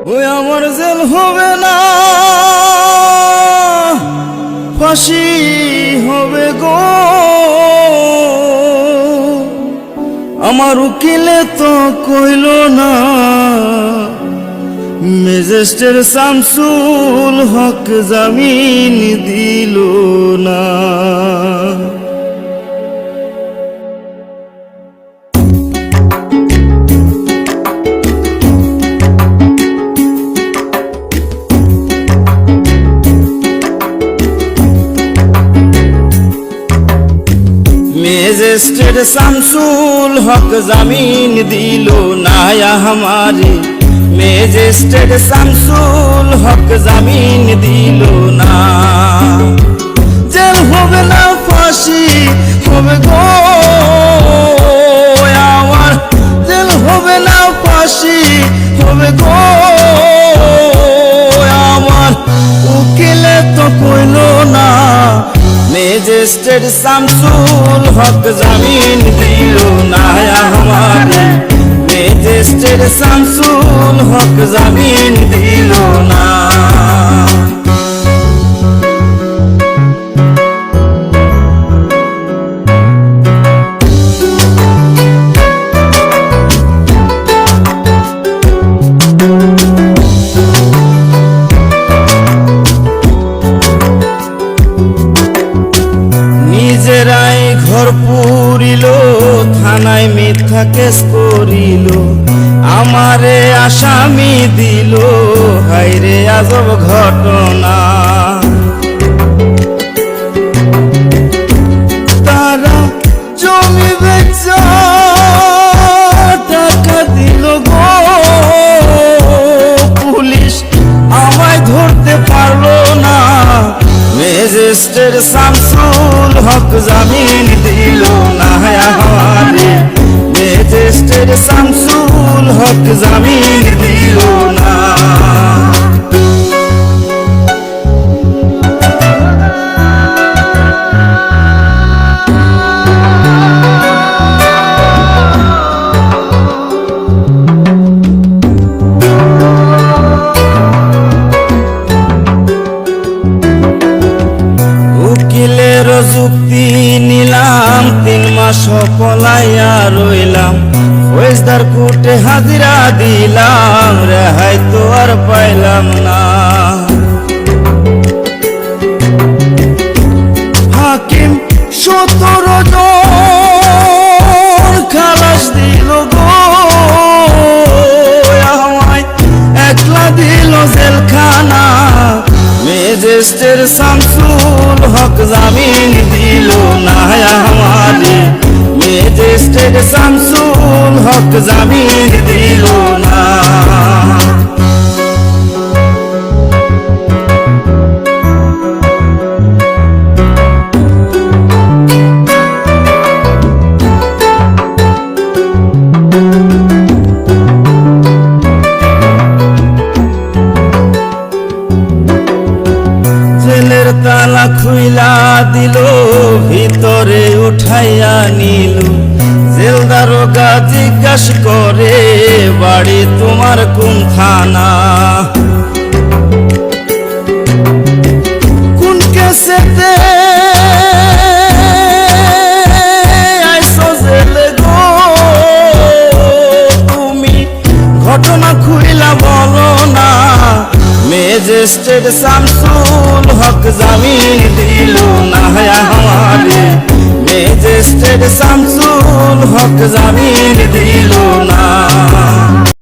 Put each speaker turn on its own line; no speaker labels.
ওই আমার জেল হবে না, ফাঁসি হবে গো। আমার উকিলে তো কইল না, ম্যাজিস্ট্রেট শামসুল হক জামিন দিল না। ম্যাজিস্ট্রেট শামসুল হক জামিন দিল না हमारे, ম্যাজিস্ট্রেট শামসুল হক জামিন দিল না। জেল হবে না, ফাঁসি হবে গো আমার, জেল হবে না, ফাঁসি হবে গো আমার। উকিলে তো কইল না, ম্যাজিস্ট্রেট শামসুল হক জামিন দিল না हमारे, ম্যাজিস্ট্রেট শামসুল হক জামিন দিল না। নিজেরাই ঘর পুরিল, থানায় মিথ্যা কেস করিল, আমারে আসামি দিল, হায়রে আজব ঘটনা। তারা জমি বেচা টাকা দিল গো, পুলিশ আমায় ধরতে পারলো না। ম্যাজিস্ট্রেট শামসুল হক জামিন দিল না हमारे, ম্যাজিস্ট্রেট শামসুল হক জামিন দিল না। উকিলের যুক্তি নিলাম, 3 মাস পলাইয়া রইলাম, ফৌজদার কোর্টে হাজিরা দিলাম, রেহাই তো আর পাইলাম না। হাকিম 17 জন খালাস দিল গো আমায়, একলা দিল জেলখানা। ম্যাজিস্ট্রেট শামসুল হক জামিন দিল না हमारे, ম্যাজিস্ট্রেট শামসুল হক জামিন দিল না। জেলের তালা খুইলা দিল, ভিতরে উঠাইয়া নিল, জেল দারোগা জিজ্ঞাস করে, বাড়ি তোমার কোন থানা? কোন কেসেতে আইছো জেলে গো তুমি, ঘটনা খুইলা বলো না। ম্যাজিস্ট্রেট শামসুল হক জামিন দিল না हमारे, ম্যাজিস্ট্রেট শামসুল হক জামিন দিল না।